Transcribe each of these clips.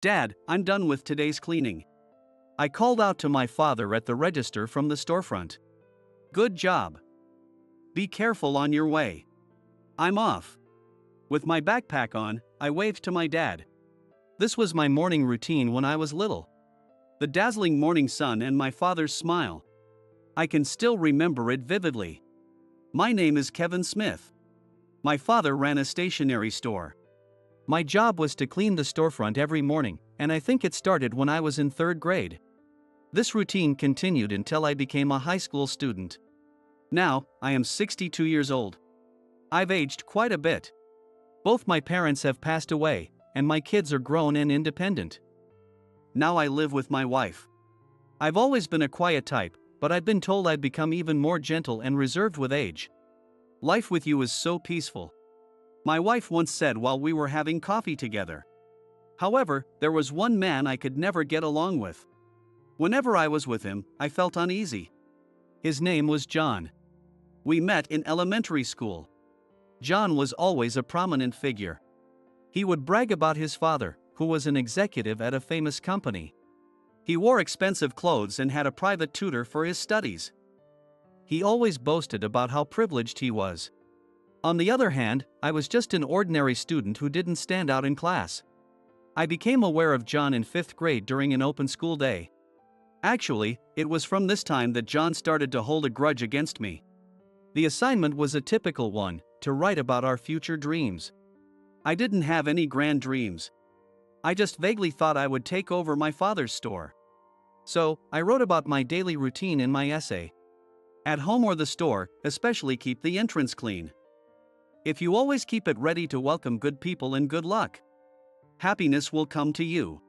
Dad, I'm done with today's cleaning. I called out to my father at the register from the storefront. Good job. Be careful on your way. I'm off. With my backpack on, I waved to my dad. This was my morning routine when I was little. The dazzling morning sun and my father's smile. I can still remember it vividly. My name is Kevin Smith. My father ran a stationery store. My job was to clean the storefront every morning, and I think it started when I was in 3rd grade. This routine continued until I became a high school student. Now, I am 62 years old. I've aged quite a bit. Both my parents have passed away, and my kids are grown and independent. Now I live with my wife. I've always been a quiet type, but I've been told I'd become even more gentle and reserved with age. Life with you is so peaceful. My wife once said while we were having coffee together. However, there was one man I could never get along with. Whenever I was with him, I felt uneasy. His name was John. We met in elementary school. John was always a prominent figure. He would brag about his father, who was an executive at a famous company. He wore expensive clothes and had a private tutor for his studies. He always boasted about how privileged he was. On the other hand, I was just an ordinary student who didn't stand out in class. I became aware of John in 5th grade during an open school day. Actually, it was from this time that John started to hold a grudge against me. The assignment was a typical one, to write about our future dreams. I didn't have any grand dreams. I just vaguely thought I would take over my father's store. So, I wrote about my daily routine in my essay. At home or the store, especially keep the entrance clean. If you always keep it ready to welcome good people and good luck, happiness will come to you.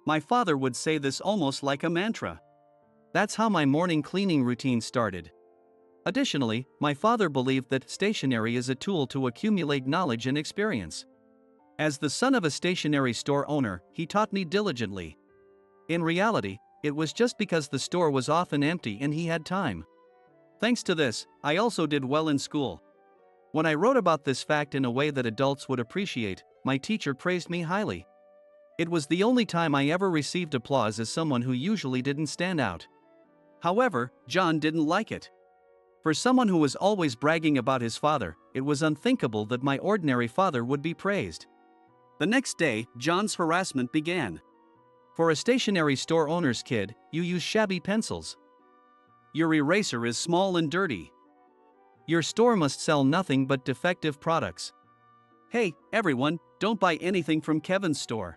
My father would say this almost like a mantra. That's how my morning cleaning routine started. Additionally, my father believed that stationery is a tool to accumulate knowledge and experience. As the son of a stationery store owner, he taught me diligently. In reality, it was just because the store was often empty and he had time. Thanks to this, I also did well in school. When I wrote about this fact in a way that adults would appreciate, my teacher praised me highly. It was the only time I ever received applause as someone who usually didn't stand out. However, John didn't like it. For someone who was always bragging about his father, it was unthinkable that my ordinary father would be praised. The next day, John's harassment began. For a stationery store owner's kid, you use shabby pencils. Your eraser is small and dirty. Your store must sell nothing but defective products. Hey, everyone, don't buy anything from Kevin's store.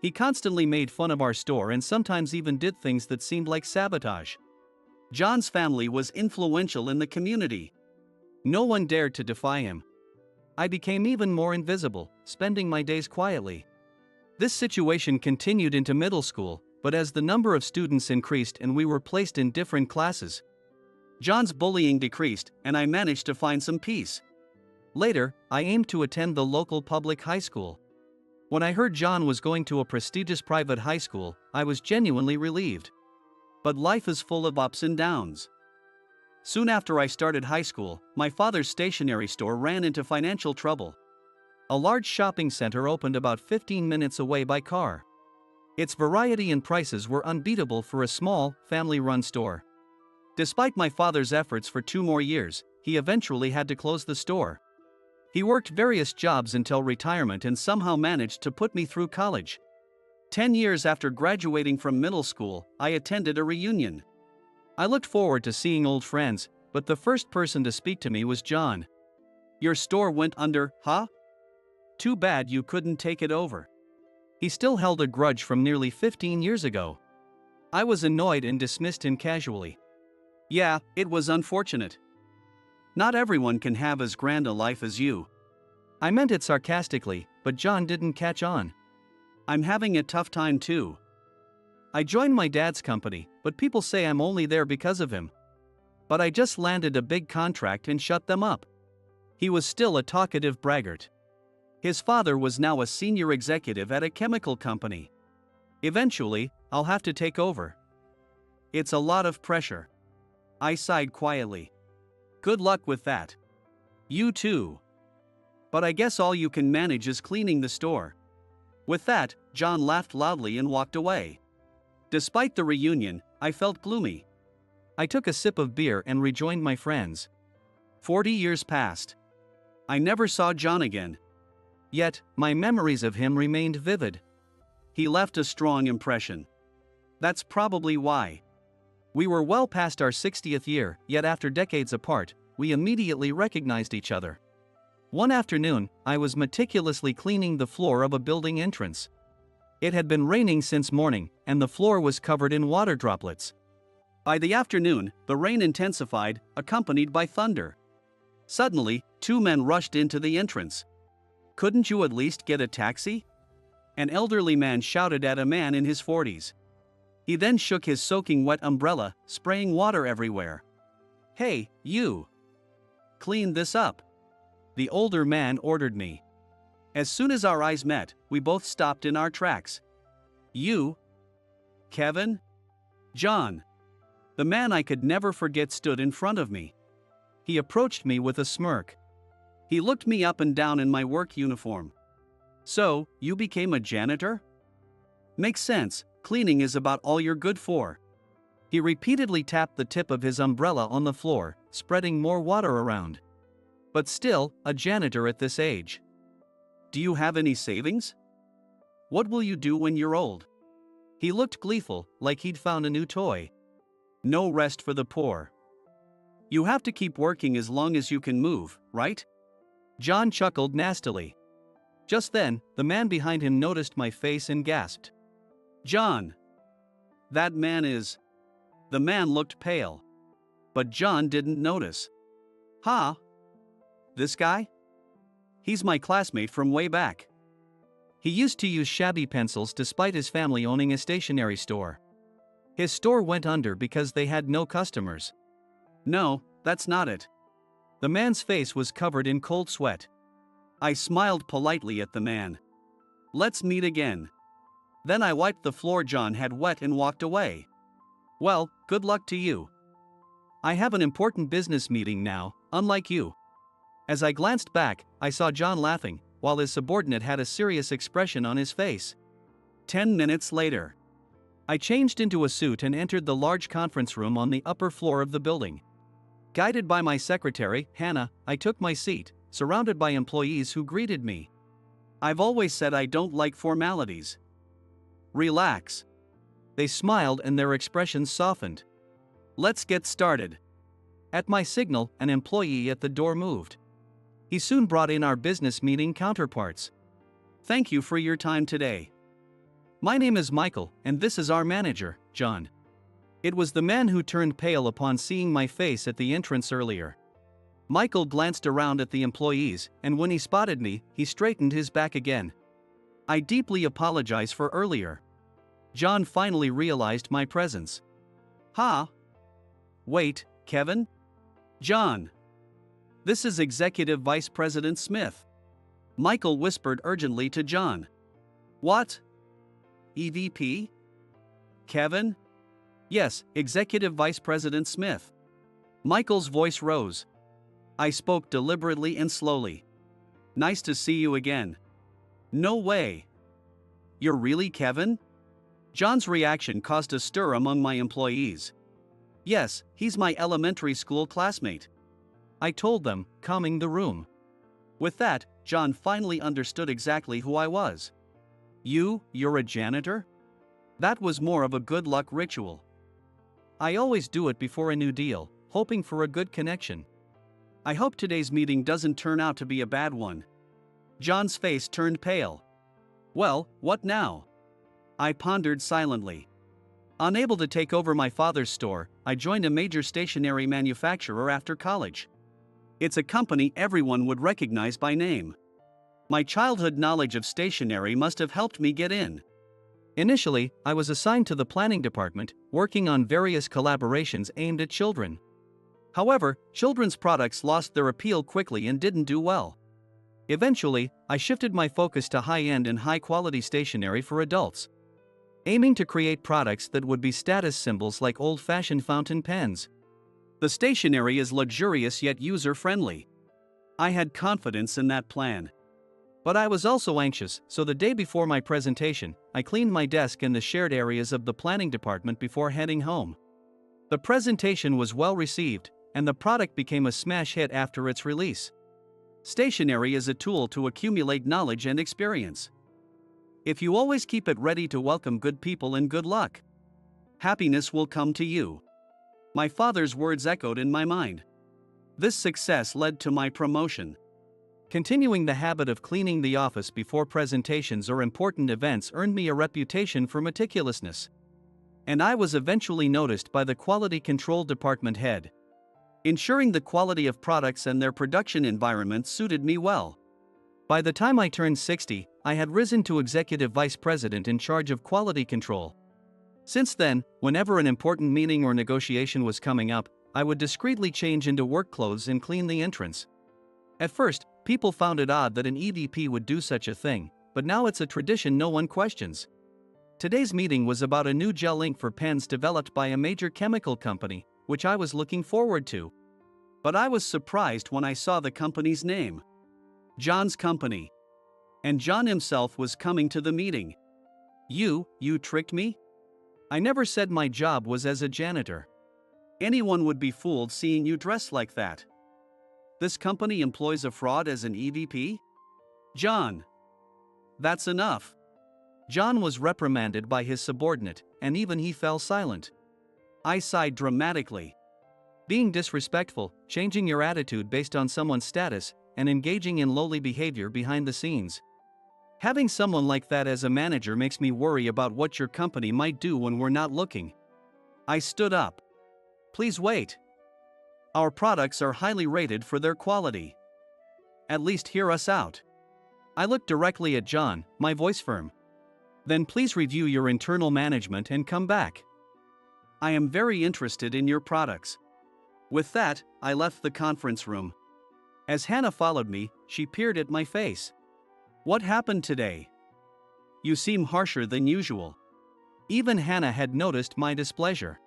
He constantly made fun of our store and sometimes even did things that seemed like sabotage. John's family was influential in the community. No one dared to defy him. I became even more invisible, spending my days quietly. This situation continued into middle school, but as the number of students increased and we were placed in different classes, John's bullying decreased, and I managed to find some peace. Later, I aimed to attend the local public high school. When I heard John was going to a prestigious private high school, I was genuinely relieved. But life is full of ups and downs. Soon after I started high school, my father's stationery store ran into financial trouble. A large shopping center opened about 15 minutes away by car. Its variety and prices were unbeatable for a small, family-run store. Despite my father's efforts for 2 more years, he eventually had to close the store. He worked various jobs until retirement and somehow managed to put me through college. 10 years after graduating from middle school, I attended a reunion. I looked forward to seeing old friends, but the first person to speak to me was John. "Your store went under, huh? Too bad you couldn't take it over." He still held a grudge from nearly 15 years ago. I was annoyed and dismissed him casually. "Yeah, it was unfortunate. Not everyone can have as grand a life as you." I meant it sarcastically, but John didn't catch on. "I'm having a tough time too. I joined my dad's company, but people say I'm only there because of him. But I just landed a big contract and shut them up." He was still a talkative braggart. His father was now a senior executive at a chemical company. "Eventually, I'll have to take over. It's a lot of pressure." I sighed quietly. "Good luck with that." "You too. But I guess all you can manage is cleaning the store." With that, John laughed loudly and walked away. Despite the reunion, I felt gloomy. I took a sip of beer and rejoined my friends. 40 years passed. I never saw John again. Yet, my memories of him remained vivid. He left a strong impression. That's probably why. We were well past our 60th year, yet after decades apart, we immediately recognized each other. One afternoon, I was meticulously cleaning the floor of a building entrance. It had been raining since morning, and the floor was covered in water droplets. By the afternoon, the rain intensified, accompanied by thunder. Suddenly, two men rushed into the entrance. "Couldn't you at least get a taxi?" An elderly man shouted at a man in his 40s. He then shook his soaking wet umbrella, spraying water everywhere. "Hey, you! Clean this up," the older man ordered me. As soon as our eyes met, we both stopped in our tracks. "You? Kevin?" "John." The man I could never forget stood in front of me. He approached me with a smirk. He looked me up and down in my work uniform. "So, you became a janitor?" "Makes sense, cleaning is about all you're good for." He repeatedly tapped the tip of his umbrella on the floor, spreading more water around. "But still, a janitor at this age. Do you have any savings? What will you do when you're old?" He looked gleeful, like he'd found a new toy. "No rest for the poor. You have to keep working as long as you can move, right?" John chuckled nastily. Just then, the man behind him noticed my face and gasped. "John! That man is..." The man looked pale. But John didn't notice. "Huh? This guy? He's my classmate from way back. He used to use shabby pencils despite his family owning a stationery store. His store went under because they had no customers." "No, that's not it." The man's face was covered in cold sweat. I smiled politely at the man. "Let's meet again." Then I wiped the floor John had wet and walked away. "Well, good luck to you. I have an important business meeting now, unlike you." As I glanced back, I saw John laughing, while his subordinate had a serious expression on his face. 10 minutes later, I changed into a suit and entered the large conference room on the upper floor of the building. Guided by my secretary, Hannah, I took my seat, surrounded by employees who greeted me. I've always said I don't like formalities. "Relax." They smiled and their expressions softened. "Let's get started." At my signal, an employee at the door moved. He soon brought in our business meeting counterparts. "Thank you for your time today. My name is Michael, and this is our manager, John." It was the man who turned pale upon seeing my face at the entrance earlier. Michael glanced around at the employees, and when he spotted me, he straightened his back again. "I deeply apologize for earlier." John finally realized my presence. "Huh? Wait, Kevin? John. This is Executive Vice President Smith." Michael whispered urgently to John. "What? EVP? Kevin?" "Yes, Executive Vice President Smith." Michael's voice rose. I spoke deliberately and slowly. "Nice to see you again." "No way. You're really Kevin?" John's reaction caused a stir among my employees. "Yes, he's my elementary school classmate," I told them, calming the room. With that, John finally understood exactly who I was. You're a janitor?" That was more of a good luck ritual. I always do it before a new deal, hoping for a good connection. "I hope today's meeting doesn't turn out to be a bad one." John's face turned pale. "Well, what now?" I pondered silently. Unable to take over my father's store, I joined a major stationery manufacturer after college. It's a company everyone would recognize by name. My childhood knowledge of stationery must have helped me get in. Initially, I was assigned to the planning department, working on various collaborations aimed at children. However, children's products lost their appeal quickly and didn't do well. Eventually, I shifted my focus to high-end and high-quality stationery for adults, aiming to create products that would be status symbols like old-fashioned fountain pens. The stationery is luxurious yet user-friendly. I had confidence in that plan. But I was also anxious, so the day before my presentation, I cleaned my desk and the shared areas of the planning department before heading home. The presentation was well received, and the product became a smash hit after its release. Stationery is a tool to accumulate knowledge and experience. If you always keep it ready to welcome good people and good luck, happiness will come to you. My father's words echoed in my mind. This success led to my promotion. Continuing the habit of cleaning the office before presentations or important events earned me a reputation for meticulousness. And I was eventually noticed by the quality control department head. Ensuring the quality of products and their production environment suited me well. By the time I turned 60, I had risen to executive vice president in charge of quality control. Since then, whenever an important meeting or negotiation was coming up, I would discreetly change into work clothes and clean the entrance. At first, people found it odd that an EVP would do such a thing, but now it's a tradition no one questions. Today's meeting was about a new gel ink for pens developed by a major chemical company, which I was looking forward to. But I was surprised when I saw the company's name. John's Company. And John himself was coming to the meeting. You tricked me? I never said my job was as a janitor. Anyone would be fooled seeing you dressed like that. This company employs a fraud as an EVP? John. That's enough. John was reprimanded by his subordinate, and even he fell silent. I sighed dramatically. Being disrespectful, changing your attitude based on someone's status, and engaging in lowly behavior behind the scenes. Having someone like that as a manager makes me worry about what your company might do when we're not looking. I stood up. Please wait. Our products are highly rated for their quality. At least hear us out. I looked directly at John, my voice firm. Then please review your internal management and come back. I am very interested in your products. With that, I left the conference room. As Hannah followed me, she peered at my face. What happened today? You seem harsher than usual. Even Hannah had noticed my displeasure.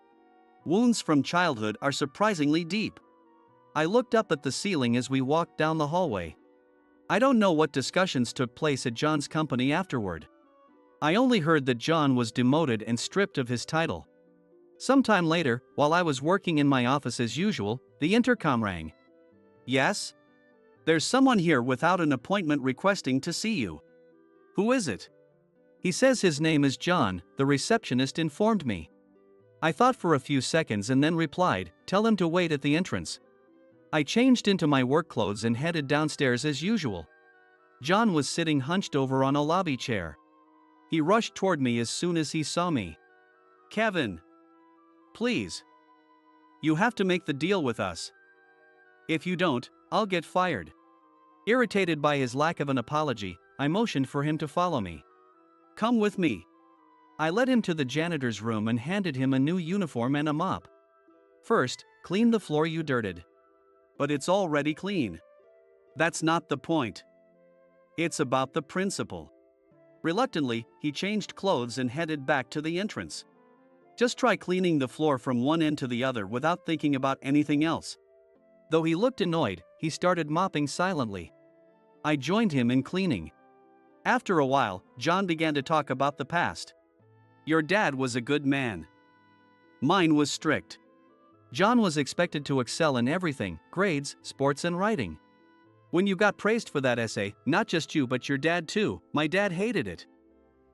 Wounds from childhood are surprisingly deep. I looked up at the ceiling as we walked down the hallway. I don't know what discussions took place at John's company afterward. I only heard that John was demoted and stripped of his title. Sometime later, while I was working in my office as usual, the intercom rang. Yes? There's someone here without an appointment requesting to see you. Who is it? He says his name is John, the receptionist informed me. I thought for a few seconds and then replied, tell him to wait at the entrance. I changed into my work clothes and headed downstairs as usual. John was sitting hunched over on a lobby chair. He rushed toward me as soon as he saw me. Kevin. Please. You have to make the deal with us. If you don't, I'll get fired. Irritated by his lack of an apology, I motioned for him to follow me. Come with me. I led him to the janitor's room and handed him a new uniform and a mop. First, clean the floor you dirted. But it's already clean. That's not the point. It's about the principle. Reluctantly, he changed clothes and headed back to the entrance. Just try cleaning the floor from one end to the other without thinking about anything else. Though he looked annoyed, he started mopping silently. I joined him in cleaning. After a while, John began to talk about the past. Your dad was a good man. Mine was strict. John was expected to excel in everything, grades, sports and writing. When you got praised for that essay, not just you but your dad too, my dad hated it.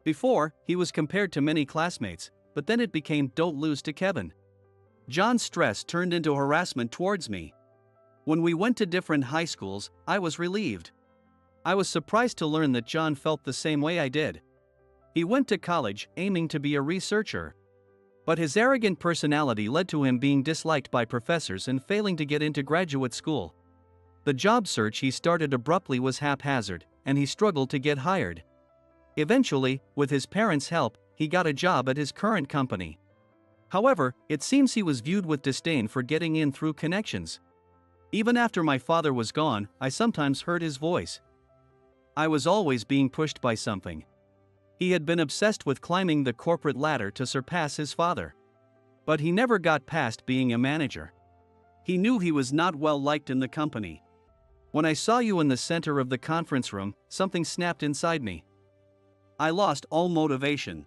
Before, he was compared to many classmates, but then it became don't lose to Kevin. John's stress turned into harassment towards me. When we went to different high schools, I was relieved. I was surprised to learn that John felt the same way I did. He went to college, aiming to be a researcher. But his arrogant personality led to him being disliked by professors and failing to get into graduate school. The job search he started abruptly was haphazard, and he struggled to get hired. Eventually, with his parents' help, he got a job at his current company. However, it seems he was viewed with disdain for getting in through connections. Even after my father was gone, I sometimes heard his voice. I was always being pushed by something. He had been obsessed with climbing the corporate ladder to surpass his father. But he never got past being a manager. He knew he was not well liked in the company. When I saw you in the center of the conference room, something snapped inside me. I lost all motivation.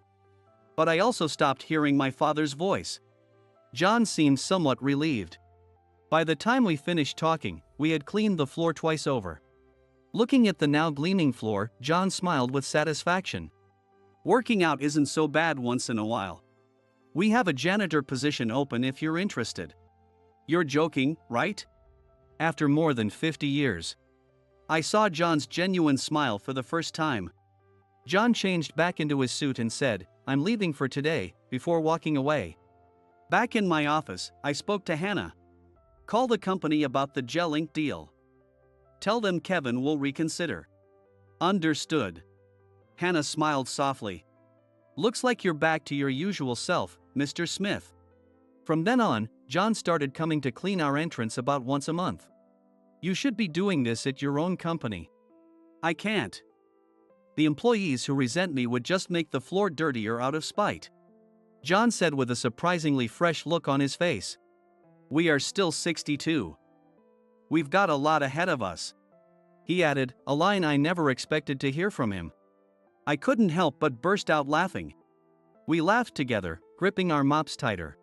But I also stopped hearing my father's voice. John seemed somewhat relieved. By the time we finished talking, we had cleaned the floor twice over. Looking at the now gleaming floor, John smiled with satisfaction. Working out isn't so bad once in a while. We have a janitor position open if you're interested. You're joking, right? After more than 50 years. I saw John's genuine smile for the first time. John changed back into his suit and said, "I'm leaving for today," before walking away. Back in my office, I spoke to Hannah. Call the company about the gel ink deal. Tell them Kevin will reconsider. Understood. Hannah smiled softly. Looks like you're back to your usual self, Mr. Smith. From then on, John started coming to clean our entrance about once a month. You should be doing this at your own company. I can't. The employees who resent me would just make the floor dirtier out of spite. John said with a surprisingly fresh look on his face. We are still 62. We've got a lot ahead of us. He added, a line I never expected to hear from him. I couldn't help but burst out laughing. We laughed together, gripping our mops tighter.